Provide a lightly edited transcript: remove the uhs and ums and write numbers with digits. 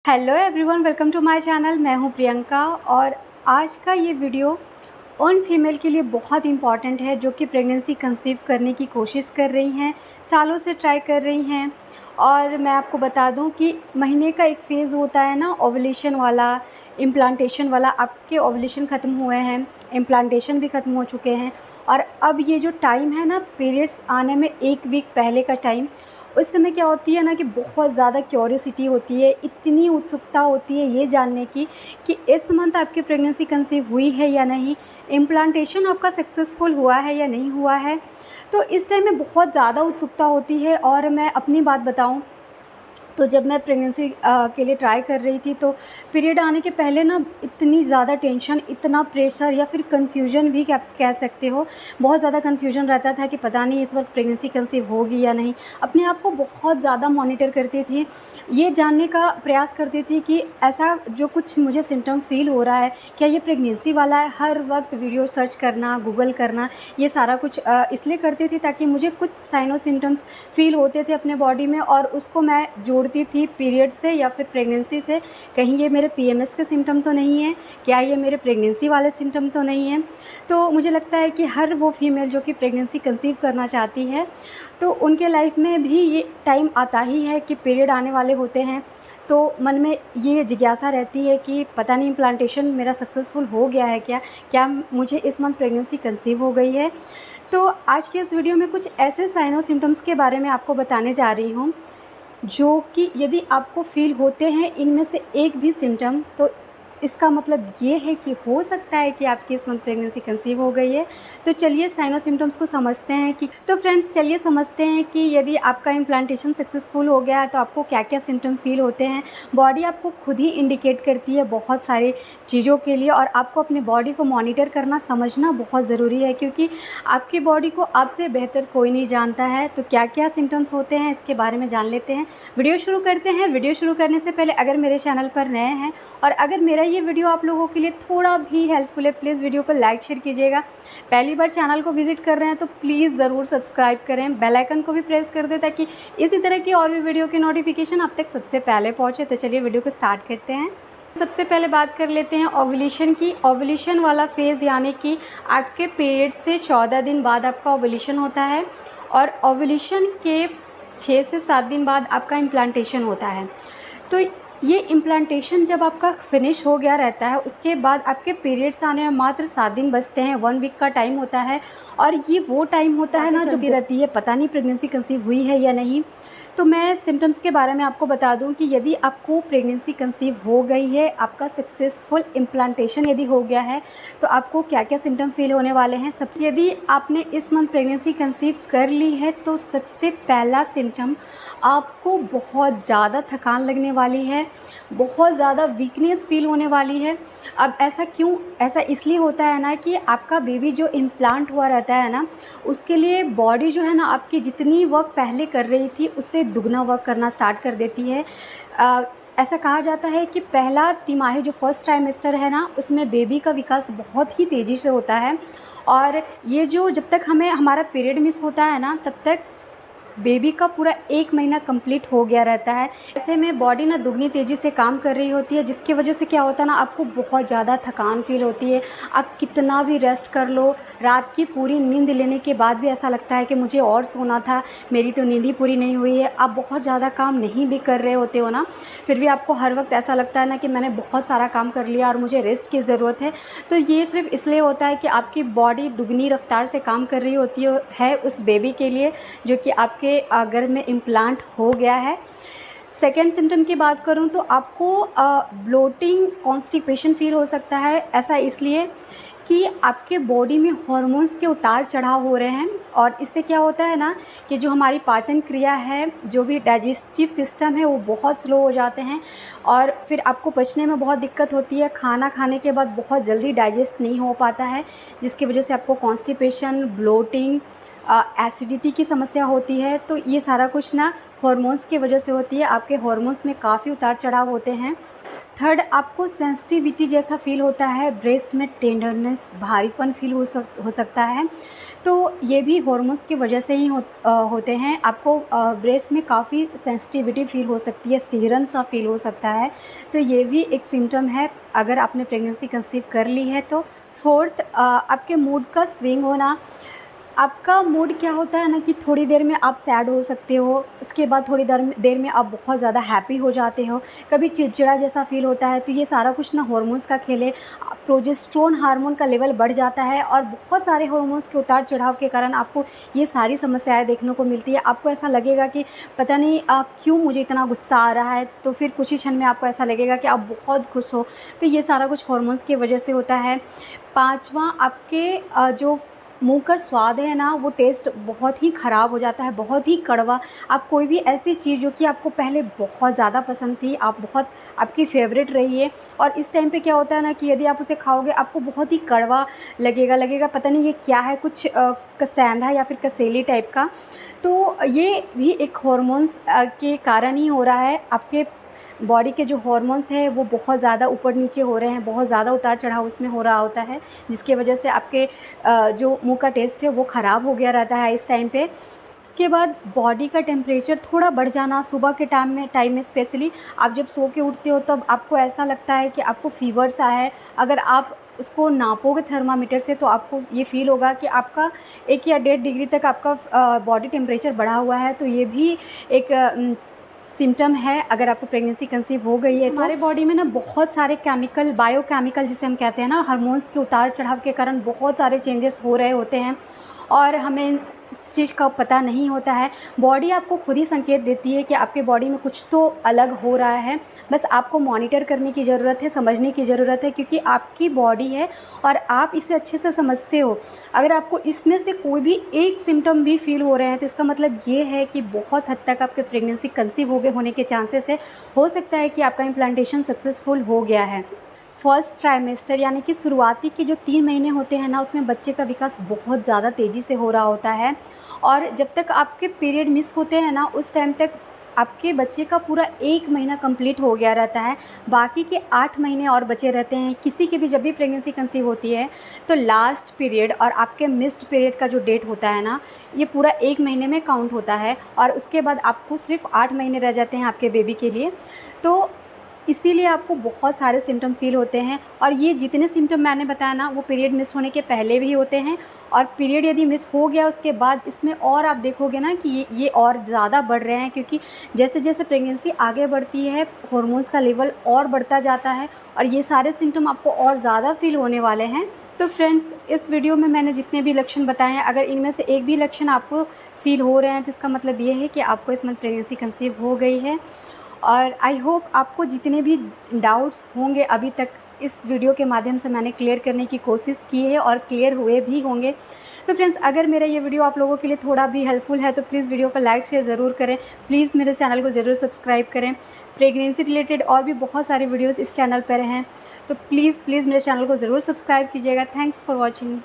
Hello everyone, welcome to my channel. मैं हूं प्रियंका और आज का ये वीडियो उन फीमेल के लिए बहुत इम्पॉर्टेंट है जो कि प्रेगनेंसी कंसीव करने की कोशिश कर रही हैं, सालों से ट्राई कर रही हैं। और मैं आपको बता दूं कि महीने का एक फ़ेज़ होता है ना, ओवुलेशन वाला, इम्प्लांटेशन वाला। आपके ओवुलेशन ख़त्म हुए हैं, इम्प्लांटेशन भी ख़त्म हो चुके हैं और अब ये जो टाइम है ना, पीरियड्स आने में एक वीक पहले का टाइम, उस समय क्या होती है ना कि बहुत ज़्यादा क्यूरियोसिटी होती है, इतनी उत्सुकता होती है ये जानने की कि इस मंथ आपकी प्रेगनेंसी कंसीव हुई है या नहीं, इम्प्लांटेशन आपका सक्सेसफुल हुआ है या नहीं हुआ है। तो इस टाइम में बहुत ज़्यादा उत्सुकता होती है। और मैं अपनी बात बताऊं तो जब मैं प्रेगनेंसी के लिए ट्राई कर रही थी तो पीरियड आने के पहले ना इतनी ज़्यादा टेंशन, इतना प्रेशर या फिर कन्फ्यूजन भी आप कह सकते हो, बहुत ज़्यादा कन्फ्यूजन रहता था कि पता नहीं इस वक्त प्रेगनेंसी कंसीव होगी या नहीं। अपने आप को बहुत ज़्यादा मॉनिटर करती थी, ये जानने का प्रयास करती थी कि ऐसा जो कुछ मुझे सिम्टम फील हो रहा है क्या ये प्रेगनेंसी वाला है। हर वक्त वीडियो सर्च करना, गूगल करना, ये सारा कुछ इसलिए करती थी ताकि मुझे कुछ साइनो सिम्टम्स फील होते थे अपने बॉडी में और उसको मैं जोड़ती थी पीरियड से या फिर प्रेगनेंसी से। कहीं ये मेरे पीएमएस के सिम्टम तो नहीं है, क्या ये मेरे प्रेगनेंसी वाले सिम्टम तो नहीं है। तो मुझे लगता है कि हर वो फीमेल जो कि प्रेगनेंसी कंसीव करना चाहती है तो उनके लाइफ में भी ये टाइम आता ही है कि पीरियड आने वाले होते हैं। तो मन में ये जिज्ञासा रहती है कि पता नहीं इम्प्लांटेशन मेरा सक्सेसफुल हो गया है क्या, क्या मुझे इस मंथ प्रेगनेंसी कंसीव हो गई है। तो आज के इस वीडियो में कुछ ऐसे साइनो सिम्टम्स के बारे में आपको बताने जा रही हूँ जो कि यदि आपको फ़ील होते हैं इनमें से एक भी सिम्टम, तो इसका मतलब ये है कि हो सकता है कि आपकी इस मंथ प्रेगनेंसी कंसीव हो गई है। तो चलिए साइनो सिम्टम्स को समझते हैं कि तो फ्रेंड्स चलिए समझते हैं कि यदि आपका इम्प्लांटेशन सक्सेसफुल हो गया है तो आपको क्या क्या सिम्टम फ़ील होते हैं। बॉडी आपको खुद ही इंडिकेट करती है बहुत सारी चीज़ों के लिए और आपको अपने बॉडी को मॉनिटर करना, समझना बहुत ज़रूरी है क्योंकि आपकी बॉडी को आपसे बेहतर कोई नहीं जानता है। तो क्या क्या सिम्टम्स होते हैं इसके बारे में जान लेते हैं। वीडियो शुरू करते हैं। वीडियो शुरू करने से पहले अगर मेरे चैनल पर नए हैं और अगर मेरा ये वीडियो आप लोगों के लिए थोड़ा भी हेल्पफुल है, प्लीज़ वीडियो को लाइक शेयर कीजिएगा। पहली बार चैनल को विजिट कर रहे हैं तो प्लीज़ ज़रूर सब्सक्राइब करें, बेल आइकन को भी प्रेस कर दें ताकि इसी तरह की और भी वीडियो की नोटिफिकेशन आप तक सबसे पहले पहुँचे। तो चलिए वीडियो को स्टार्ट करते हैं। सबसे पहले बात कर लेते हैं ओवुलेशन की। ओवुलेशन वाला फेज़ यानी कि आपके पीरियड से 14 दिन बाद आपका ओवुलेशन होता है और ओवुलेशन के 6 से 7 दिन बाद आपका इम्प्लांटेशन होता है। तो ये इम्प्लांटेशन जब आपका फिनिश हो गया रहता है उसके बाद आपके पीरियड्स आने में मात्र 7 दिन बचते हैं। 1 वीक का टाइम होता है और ये वो टाइम होता है ना जो रहती है पता नहीं प्रेगनेंसी कंसीव हुई है या नहीं। तो मैं सिम्टम्स के बारे में आपको बता दूं कि यदि आपको प्रेगनेंसी कंसीव हो गई है, आपका सक्सेसफुल इम्प्लांटेशन यदि हो गया है तो आपको क्या क्या सिम्टम फील होने वाले हैं। सबसे यदि आपने इस मंथ प्रेगनेंसी कंसीव कर ली है तो सबसे पहला सिम्टम आपको बहुत ज़्यादा थकान लगने वाली है, बहुत ज़्यादा वीकनेस फील होने वाली है। अब ऐसा क्यों? ऐसा इसलिए होता है ना कि आपका बेबी जो इम्प्लांट हुआ रहता है ना, उसके लिए बॉडी जो है ना आपकी जितनी वर्क पहले कर रही थी उससे दुगना वर्क करना स्टार्ट कर देती है। ऐसा कहा जाता है कि पहला तिमाही जो फर्स्ट ट्राइमेस्टर है ना उसमें बेबी का विकास बहुत ही तेज़ी से होता है और ये जो जब तक हमें हमारा पीरियड मिस होता है ना तब तक बेबी का पूरा 1 महीना कंप्लीट हो गया रहता है। ऐसे में बॉडी ना दुगनी तेज़ी से काम कर रही होती है जिसकी वजह से क्या होता है ना आपको बहुत ज़्यादा थकान फील होती है। आप कितना भी रेस्ट कर लो, रात की पूरी नींद लेने के बाद भी ऐसा लगता है कि मुझे और सोना था, मेरी तो नींद ही पूरी नहीं हुई है। आप बहुत ज़्यादा काम नहीं भी कर रहे होते हो ना, फिर भी आपको हर वक्त ऐसा लगता है ना कि मैंने बहुत सारा काम कर लिया और मुझे रेस्ट की ज़रूरत है। तो ये सिर्फ इसलिए होता है कि आपकी बॉडी दुगनी रफ्तार से काम कर रही होती है उस बेबी के लिए जो कि आपके गर्भ में इम्प्लांट हो गया है। सेकेंड सिम्टम की बात करूं तो आपको ब्लोटिंग, कॉन्स्टिपेशन फील हो सकता है। ऐसा इसलिए कि आपके बॉडी में हॉर्मोन्स के उतार चढ़ाव हो रहे हैं और इससे क्या होता है ना कि जो हमारी पाचन क्रिया है, जो भी डाइजेस्टिव सिस्टम है वो बहुत स्लो हो जाते हैं और फिर आपको पचने में बहुत दिक्कत होती है। खाना खाने के बाद बहुत जल्दी डाइजेस्ट नहीं हो पाता है जिसकी वजह से आपको कॉन्स्टिपेशन, ब्लोटिंग, एसिडिटी की समस्या होती है। तो ये सारा कुछ ना हॉर्मोन्स की वजह से होती है। आपके हॉर्मोन्स में काफ़ी उतार चढ़ाव होते हैं। थर्ड, आपको सेंसिटिविटी जैसा फ़ील होता है, ब्रेस्ट में टेंडरनेस, भारीपन फ़ील हो सकता है। तो ये भी हार्मोन्स की वजह से ही होते हैं। आपको ब्रेस्ट में काफ़ी सेंसिटिविटी फ़ील हो सकती है, सिहरन सा फ़ील हो सकता है। तो ये भी एक सिम्टम है अगर आपने प्रेगनेंसी कंसीव कर ली है तो। फोर्थ, आपके मूड का स्विंग होना। आपका मूड क्या होता है ना कि थोड़ी देर में आप सैड हो सकते हो, उसके बाद थोड़ी देर में आप बहुत ज़्यादा हैप्पी हो जाते हो, कभी चिड़चिड़ा जैसा फ़ील होता है। तो ये सारा कुछ ना हार्मोन्स का खेल है। प्रोजेस्टेरोन हार्मोन का लेवल बढ़ जाता है और बहुत सारे हार्मोन्स के उतार चढ़ाव के कारण आपको ये सारी समस्याएं देखने को मिलती है। आपको ऐसा लगेगा कि पता नहीं क्यों मुझे इतना गुस्सा आ रहा है, तो फिर कुछ ही क्षण में आपको ऐसा लगेगा कि आप बहुत खुश हो। तो ये सारा कुछ हार्मोन्स की वजह से होता है। पाँचवा, आपके जो मुँह का स्वाद है ना, वो टेस्ट बहुत ही ख़राब हो जाता है, बहुत ही कड़वा। आप कोई भी ऐसी चीज़ जो कि आपको पहले बहुत ज़्यादा पसंद थी, आपकी फ़ेवरेट रही है, और इस टाइम पे क्या होता है ना कि यदि आप उसे खाओगे आपको बहुत ही कड़वा लगेगा पता नहीं ये क्या है, कुछ कसेंधा या फिर कसेली टाइप का। तो ये भी एक हार्मोन्स के कारण ही हो रहा है। आपके बॉडी के जो हार्मोन्स हैं वो बहुत ज़्यादा ऊपर नीचे हो रहे हैं, बहुत ज़्यादा उतार चढ़ाव उसमें हो रहा होता है, जिसकी वजह से आपके जो मुंह का टेस्ट है वो ख़राब हो गया रहता है इस टाइम पे। उसके बाद बॉडी का टेम्परेचर थोड़ा बढ़ जाना, सुबह के टाइम में स्पेशली आप जब सो के उठते हो तब आपको ऐसा लगता है कि आपको फ़ीवर सा है। अगर आप उसको नापोगे थर्मामीटर से तो आपको ये फ़ील होगा कि आपका 1 या 1.5 डिग्री तक आपका बॉडी टेम्परेचर बढ़ा हुआ है। तो ये भी एक सिम्पटम है अगर आपको प्रेगनेंसी कंसीव हो गई है तो। हमारे बॉडी में ना बहुत सारे केमिकल, बायोकेमिकल जिसे हम कहते हैं ना, हार्मोन्स के उतार चढ़ाव के कारण बहुत सारे चेंजेस हो रहे होते हैं और हमें इस चीज़ का पता नहीं होता है। बॉडी आपको खुद ही संकेत देती है कि आपके बॉडी में कुछ तो अलग हो रहा है। बस आपको मॉनिटर करने की ज़रूरत है, समझने की ज़रूरत है, क्योंकि आपकी बॉडी है और आप इसे अच्छे से समझते हो। अगर आपको इसमें से कोई भी एक सिम्टम भी फ़ील हो रहे हैं तो इसका मतलब ये है कि बहुत हद तक आपके प्रेगनेंसी कंसीव होने के चांसेस है। हो सकता है कि आपका इम्प्लांटेशन सक्सेसफुल हो गया है। फर्स्ट ट्राइमेस्टर यानी कि शुरुआती के जो 3 महीने होते हैं ना, उसमें बच्चे का विकास बहुत ज़्यादा तेज़ी से हो रहा होता है और जब तक आपके पीरियड मिस होते हैं ना, उस टाइम तक आपके बच्चे का पूरा 1 महीना कंप्लीट हो गया रहता है। बाकी के 8 महीने और बचे रहते हैं। किसी की भी जब भी प्रेगनेंसी कंसीव होती है तो लास्ट पीरियड और आपके मिस्ड पीरियड का जो डेट होता है ना, ये पूरा 1 महीने में काउंट होता है और उसके बाद आपको सिर्फ 8 महीने रह जाते हैं आपके बेबी के लिए। तो इसीलिए आपको बहुत सारे सिम्टम फ़ील होते हैं और ये जितने सिम्टम मैंने बताया ना, वो पीरियड मिस होने के पहले भी होते हैं और पीरियड यदि मिस हो गया उसके बाद इसमें और आप देखोगे ना कि ये और ज़्यादा बढ़ रहे हैं, क्योंकि जैसे जैसे प्रेगनेंसी आगे बढ़ती है हार्मोन्स का लेवल और बढ़ता जाता है और ये सारे सिम्टम आपको और ज़्यादा फ़ील होने वाले हैं। तो फ्रेंड्स, इस वीडियो में मैंने जितने भी लक्षण बताए हैं, अगर इनमें से एक भी लक्षण आपको फ़ील हो रहे हैं तो इसका मतलब ये है कि आपको इस मंथ प्रेगनेंसी कंसीव हो गई है। और आई होप आपको जितने भी डाउट्स होंगे अभी तक इस वीडियो के माध्यम से मैंने क्लियर करने की कोशिश की है और क्लियर हुए भी होंगे। तो फ्रेंड्स, अगर मेरा ये वीडियो आप लोगों के लिए थोड़ा भी हेल्पफुल है तो प्लीज़ वीडियो को लाइक शेयर ज़रूर करें। प्लीज़ मेरे चैनल को ज़रूर सब्सक्राइब करें। प्रेगनेंसी रिलेटेड और भी बहुत सारे वीडियोज़ इस चैनल पर हैं, तो प्लीज़ मेरे चैनल को ज़रूर सब्सक्राइब कीजिएगा। Thanks for watching.